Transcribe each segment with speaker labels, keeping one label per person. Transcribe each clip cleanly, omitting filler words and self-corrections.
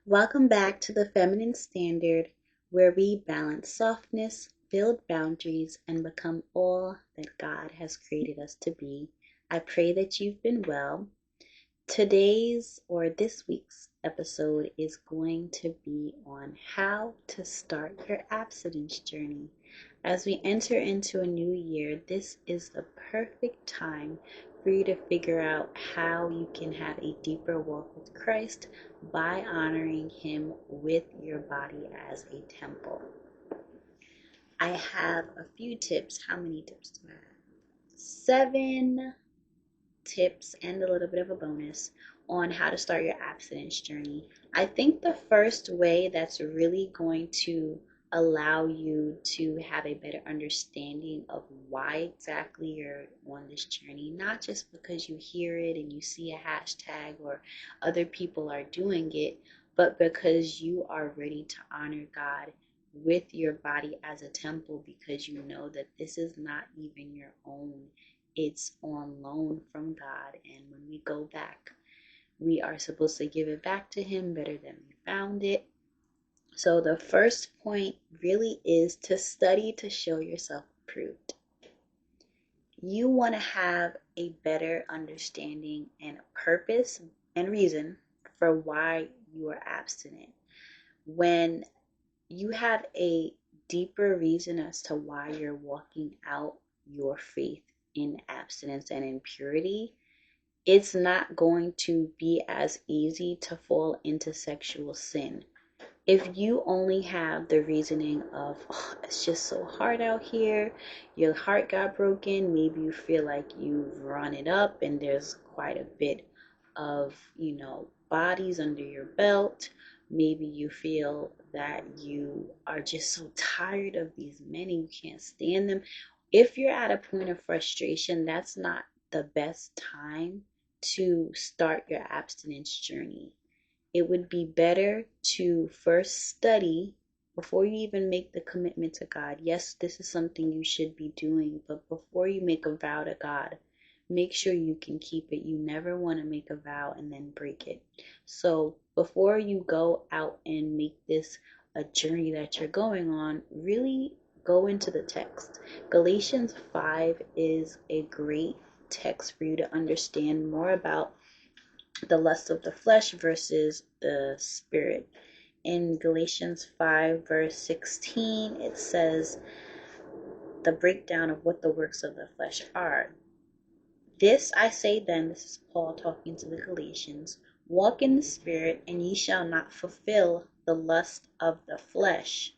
Speaker 1: Welcome back to the Feminine Standard, where we balance softness, build boundaries, and become all that God has created us to be. I pray that you've been well. Today's or this week's episode is going to be on how to start your abstinence journey. As we enter into a new year, this is the perfect time for you to figure out how you can have a deeper walk with Christ by honoring Him with your body as a temple. I have a few tips. How many tips do I have? 7 tips and a little bit of a bonus on how to start your abstinence journey. I think the first way that's really going to allow you to have a better understanding of why exactly you're on this journey, not just because you hear it and you see a hashtag or other people are doing it, but because you are ready to honor God with your body as a temple because you know that this is not even your own. It's on loan from God, and when we go back, we are supposed to give it back to Him better than we found it. So the first point really is to study to show yourself approved. You want to have a better understanding and purpose and reason for why you are abstinent. When you have a deeper reason as to why you're walking out your faith in abstinence and in purity, it's not going to be as easy to fall into sexual sin. If you only have the reasoning of, oh, it's just so hard out here, your heart got broken, maybe you feel like you've run it up and there's quite a bit of, bodies under your belt. Maybe you feel that you are just so tired of these men and you can't stand them. If you're at a point of frustration, that's not the best time to start your abstinence journey. It would be better to first study before you even make the commitment to God. Yes, this is something you should be doing, but before you make a vow to God, make sure you can keep it. You never want to make a vow and then break it. So before you go out and make this a journey that you're going on, really go into the text. Galatians 5 is a great text for you to understand more about the lust of the flesh versus the spirit. In Galatians 5 verse 16, it says the breakdown of what the works of the flesh are. This I say then, this is Paul talking to the Galatians, walk in the spirit, and ye shall not fulfill the lust of the flesh.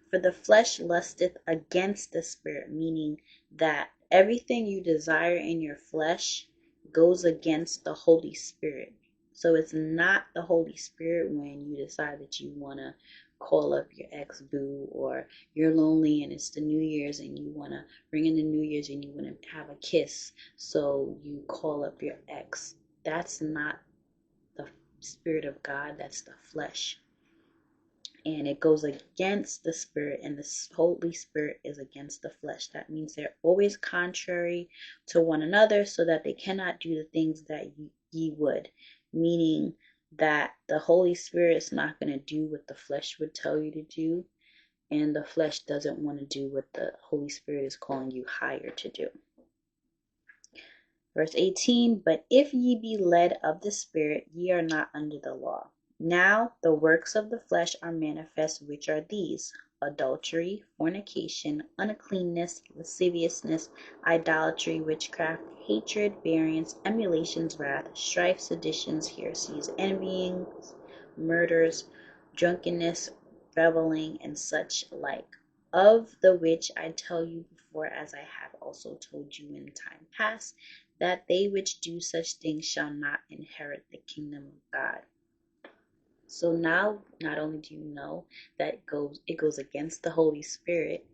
Speaker 1: For the flesh lusteth against the spirit, meaning that everything you desire in your flesh goes against the Holy Spirit. So it's not the Holy Spirit when you decide that you want to call up your ex-boo, or you're lonely and it's the New Year's and you want to ring in the New Year's and you want to have a kiss, so you call up your ex. That's not the Spirit of God, that's the flesh. And it goes against the spirit, and the Holy Spirit is against the flesh. That means they're always contrary to one another, so that they cannot do the things that ye would, meaning that the Holy Spirit is not going to do what the flesh would tell you to do, and the flesh doesn't want to do what the Holy Spirit is calling you higher to do. Verse 18, but if ye be led of the Spirit, ye are not under the law. Now the works of the flesh are manifest, which are these: adultery, fornication, uncleanness, lasciviousness, idolatry, witchcraft, hatred, variance, emulations, wrath, strife, seditions, heresies, envyings, murders, drunkenness, revelling, and such like, of the which I tell you before, as I have also told you in time past, that they which do such things shall not inherit the kingdom of God. So now, not only do you know that it goes against the Holy Spirit,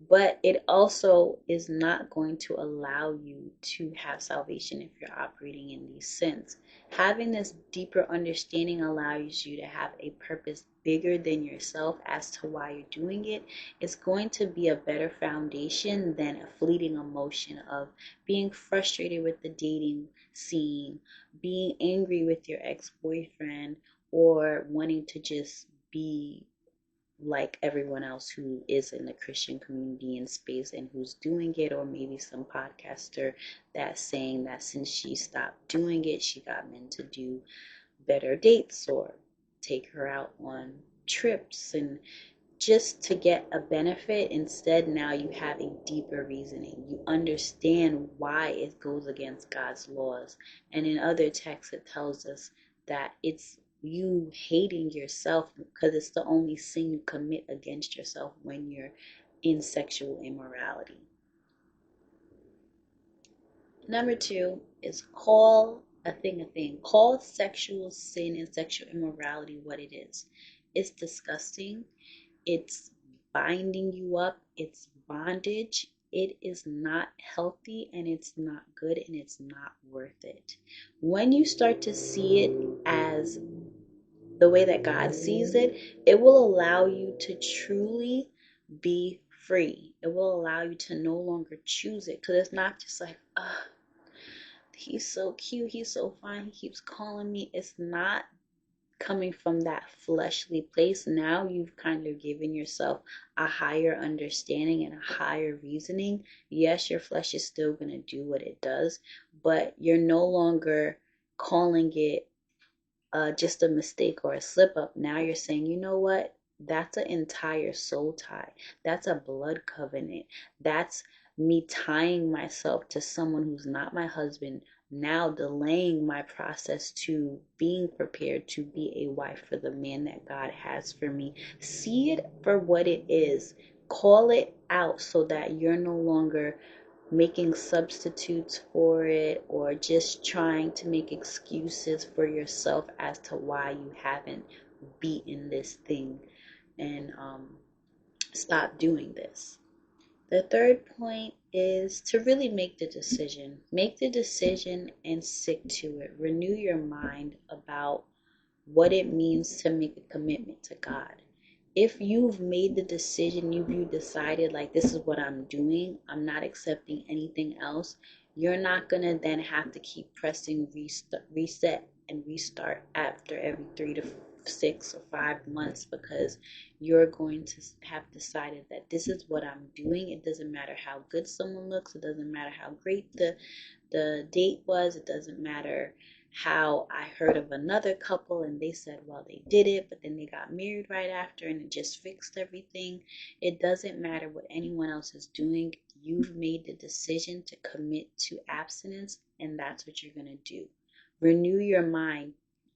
Speaker 1: but it also is not going to allow you to have salvation if you're operating in these sins. Having this deeper understanding allows you to have a purpose bigger than yourself as to why you're doing it. It's going to be a better foundation than a fleeting emotion of being frustrated with the dating scene, being angry with your ex-boyfriend, or wanting to just be like everyone else who is in the Christian community and space and who's doing it, or maybe some podcaster that's saying that since she stopped doing it, she got men to do better dates or take her out on trips and just to get a benefit. Instead, now you have a deeper reasoning. You understand why it goes against God's laws. And in other texts, it tells us that it's you hating yourself because it's the only sin you commit against yourself when you're in sexual immorality. Number two is call a thing a thing. Call sexual sin and sexual immorality what it is. It's disgusting. It's binding you up. It's bondage. It is not healthy and it's not good and it's not worth it. When you start to see it as the way that God sees it, it will allow you to truly be free. It will allow you to no longer choose it because it's not just like, he's so cute, he's so fine, he keeps calling me. It's not coming from that fleshly place. Now you've kind of given yourself a higher understanding and a higher reasoning. Yes, your flesh is still going to do what it does, but you're no longer calling it just a mistake or a slip up. Now you're saying, you know what? That's an entire soul tie. That's a blood covenant. That's me tying myself to someone who's not my husband, now delaying my process to being prepared to be a wife for the man that God has for me. See it for what it is. Call it out so that you're no longer making substitutes for it or just trying to make excuses for yourself as to why you haven't beaten this thing and stop doing this. The third point is to really make the decision. Make the decision and stick to it. Renew your mind about what it means to make a commitment to God. If you've made the decision, you've decided like this is what I'm doing, I'm not accepting anything else, you're not going to then have to keep pressing reset and restart after every 3 to 6 or 5 months because you're going to have decided that this is what I'm doing. It doesn't matter how good someone looks. It doesn't matter how great the date was. It doesn't matter how I heard of another couple and they said, well, they did it, but then they got married right after and it just fixed everything. It doesn't matter what anyone else is doing. You've made the decision to commit to abstinence, and that's what you're going to do. Renew your mind.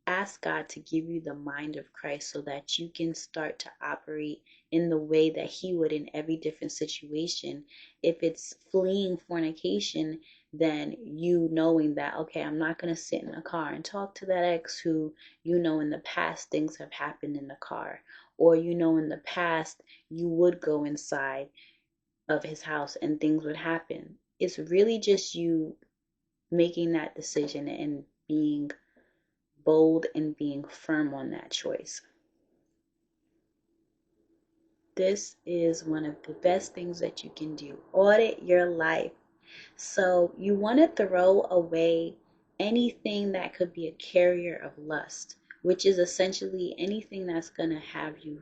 Speaker 1: Ask God to give you the mind of Christ so that you can start to operate in the way that He would in every different situation. If it's fleeing fornication, then you knowing that, okay, I'm not going to sit in a car and talk to that ex who, in the past things have happened in the car. Or, in the past you would go inside of his house and things would happen. It's really just you making that decision and being bold and being firm on that choice. This is one of the best things that you can do. Audit your life. So you want to throw away anything that could be a carrier of lust, which is essentially anything that's going to have you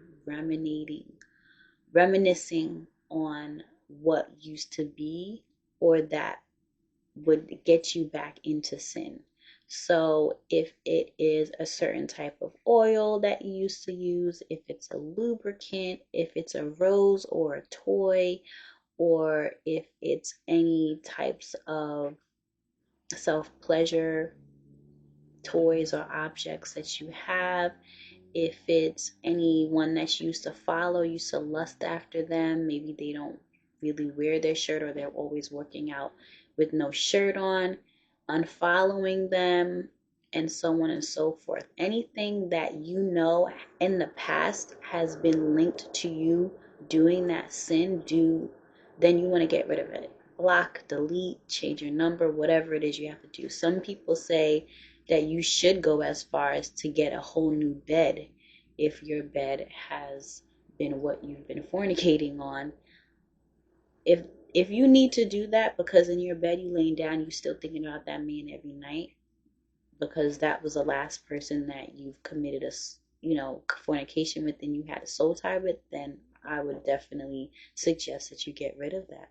Speaker 1: reminiscing on what used to be or that would get you back into sin. So if it is a certain type of oil that you used to use, if it's a lubricant, if it's a rose or a toy, or if it's any types of self-pleasure toys or objects that you have, if it's anyone that you used to follow, used to lust after them, maybe they don't really wear their shirt or they're always working out with no shirt on, unfollowing them, and so on and so forth. Anything that in the past has been linked to you doing that sin, then you want to get rid of it. Block, delete, change your number, whatever it is you have to do. Some people say that you should go as far as to get a whole new bed if your bed has been what you've been fornicating on. If you need to do that because in your bed you laying down, you still thinking about that man every night, because that was the last person that you've committed fornication with and you had a soul tie with, then I would definitely suggest that you get rid of that.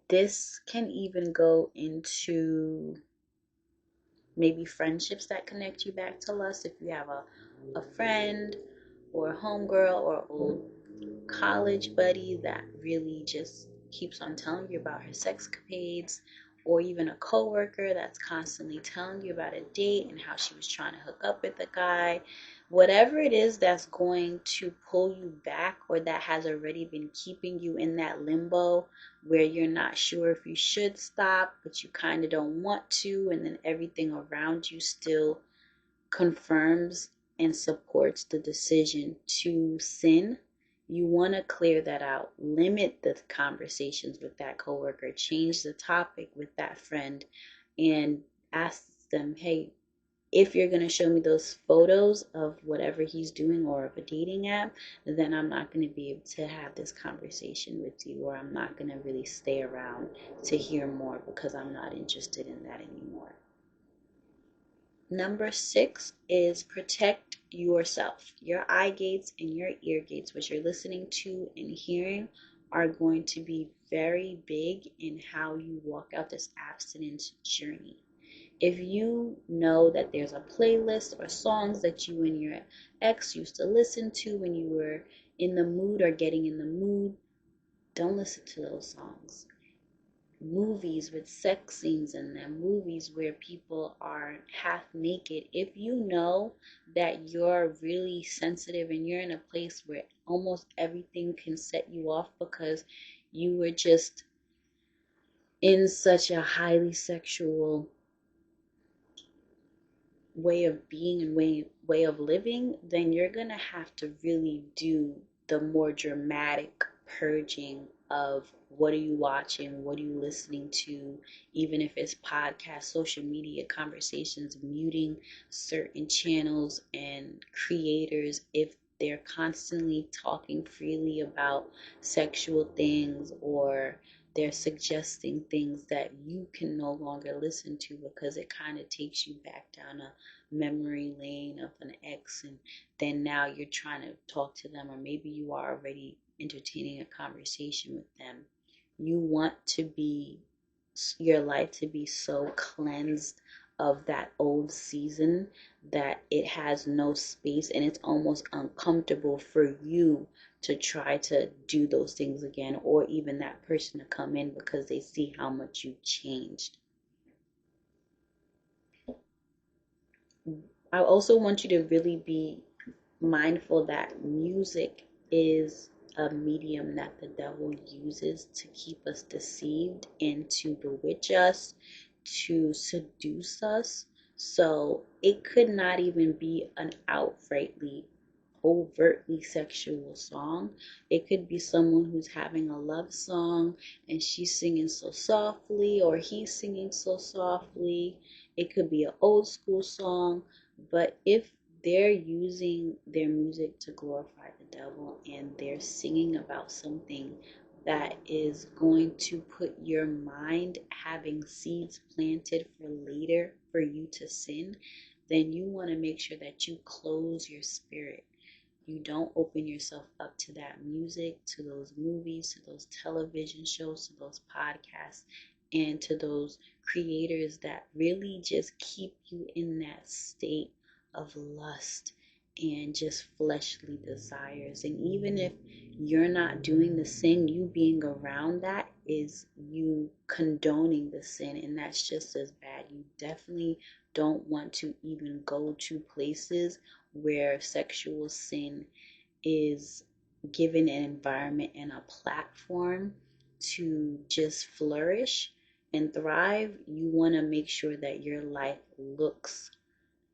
Speaker 1: This can even go into maybe friendships that connect you back to lust. If you have a friend or a homegirl or old college buddy that really just keeps on telling you about her sexcapades, or even a coworker that's constantly telling you about a date and how she was trying to hook up with a guy, whatever it is that's going to pull you back or that has already been keeping you in that limbo where you're not sure if you should stop, but you kind of don't want to, and then everything around you still confirms and supports the decision to sin. You want to clear that out. Limit the conversations with that coworker. Change the topic with that friend and ask them, hey, if you're going to show me those photos of whatever he's doing or of a dating app, then I'm not going to be able to have this conversation with you, or I'm not going to really stay around to hear more because I'm not interested in that anymore. Number 6 is protect yourself. Your eye gates and your ear gates, what you're listening to and hearing, are going to be very big in how you walk out this abstinence journey. If you know that there's a playlist or songs that you and your ex used to listen to when you were in the mood or getting in the mood, don't listen to those songs. Movies with sex scenes in them, movies where people are half naked, if you know that you're really sensitive and you're in a place where almost everything can set you off because you were just in such a highly sexual way of being and way of living, then you're gonna have to really do the more dramatic purging of what are you watching, what are you listening to, even if it's podcasts, social media conversations, muting certain channels and creators if they're constantly talking freely about sexual things, or they're suggesting things that you can no longer listen to because it kind of takes you back down a memory lane of an ex, and then now you're trying to talk to them, or maybe you are already entertaining a conversation with them. You want to be your life to be so cleansed of that old season that it has no space and it's almost uncomfortable for you to try to do those things again, or even that person to come in because they see how much you changed. I also want you to really be mindful that music is a medium that the devil uses to keep us deceived and to bewitch us, to seduce us. So it could not even be an outrightly overtly sexual song. It could be someone who's having a love song and she's singing so softly, or he's singing so softly. It could be an old school song, but if they're using their music to glorify the devil and they're singing about something that is going to put your mind having seeds planted for later for you to sin, then you want to make sure that you close your spirit. You don't open yourself up to that music, to those movies, to those television shows, to those podcasts, and to those creators that really just keep you in that state of lust and just fleshly desires. And even if you're not doing the sin, you being around that is you condoning the sin, and that's just as bad. You definitely don't want to even go to places where sexual sin is given an environment and a platform to just flourish and thrive. You want to make sure that your life looks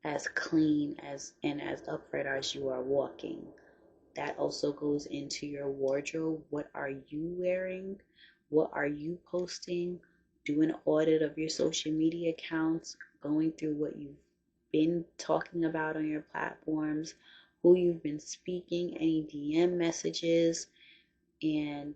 Speaker 1: as clean as and as upright as you are walking. That also goes into your wardrobe. What are you wearing? What are you posting? Do an audit of your social media accounts, going through what you've been talking about on your platforms, who you've been speaking, any DM messages, and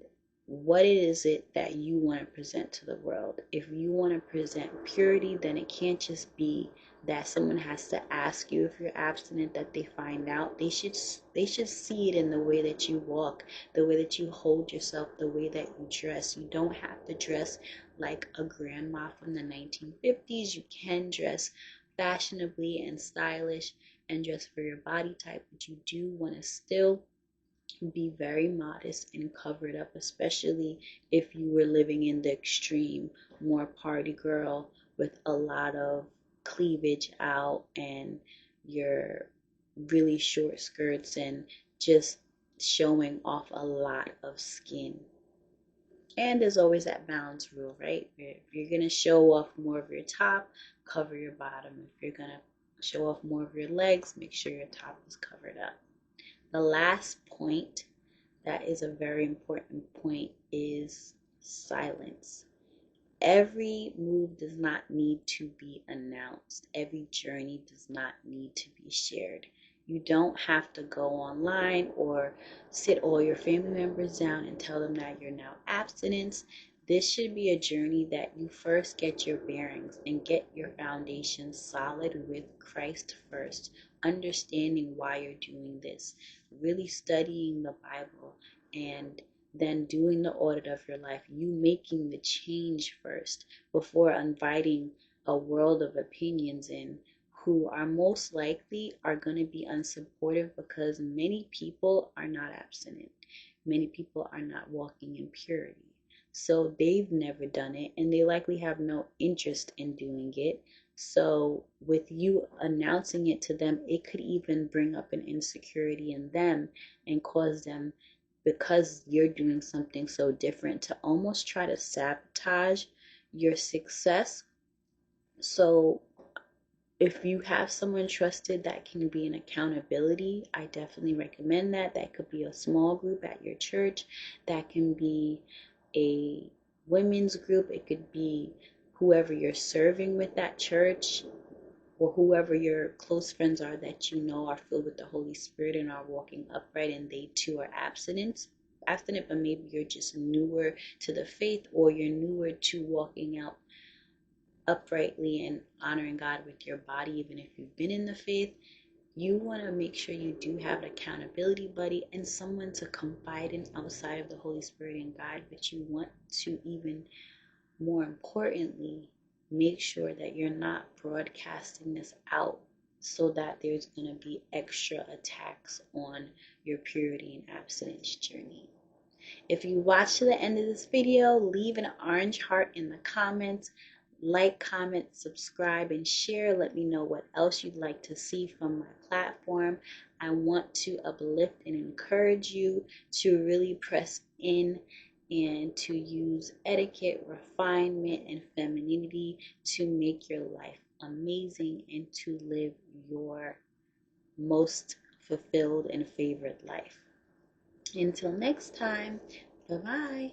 Speaker 1: what is it that you want to present to the world. If you want to present purity, then it can't just be that someone has to ask you if you're abstinent, that they find out. They should see it in the way that you walk, the way that you hold yourself, the way that you dress. You don't have to dress like a grandma from the 1950s. You can dress fashionably and stylish and dress for your body type, but you do want to still be very modest and covered up, especially if you were living in the extreme, more party girl with a lot of cleavage out and your really short skirts and just showing off a lot of skin. And there's always that balance rule, right? If you're going to show off more of your top, cover your bottom. If you're going to show off more of your legs, make sure your top is covered up. The last point that is a very important point is silence. Every move does not need to be announced. Every journey does not need to be shared. You don't have to go online or sit all your family members down and tell them that you're now abstinent. This should be a journey that you first get your bearings and get your foundation solid with Christ first, understanding why you're doing this, really studying the Bible, and then doing the audit of your life, you making the change first before inviting a world of opinions in who are most likely are going to be unsupportive, because many people are not abstinent. Many people are not walking in purity. So they've never done it and they likely have no interest in doing it. So with you announcing it to them, it could even bring up an insecurity in them and cause them, because you're doing something so different, to almost try to sabotage your success. So if you have someone trusted that can be an accountability, I definitely recommend that. That could be a small group at your church. That can be a women's group. It could be whoever you're serving with that church, or whoever your close friends are that you know are filled with the Holy Spirit and are walking upright, and they too are abstinent, but maybe you're just newer to the faith, or you're newer to walking out uprightly and honoring God with your body, even if you've been in the faith. You want to make sure you do have an accountability buddy and someone to confide in outside of the Holy Spirit and God, but you want to, even more importantly, make sure that you're not broadcasting this out so that there's going to be extra attacks on your purity and abstinence journey. If you watch to the end of this video, leave an orange heart in the comments. Like, comment, subscribe, and share. Let me know what else you'd like to see from my platform. I want to uplift and encourage you to really press in and to use etiquette, refinement, and femininity to make your life amazing and to live your most fulfilled and favorite life. Until next time, bye-bye.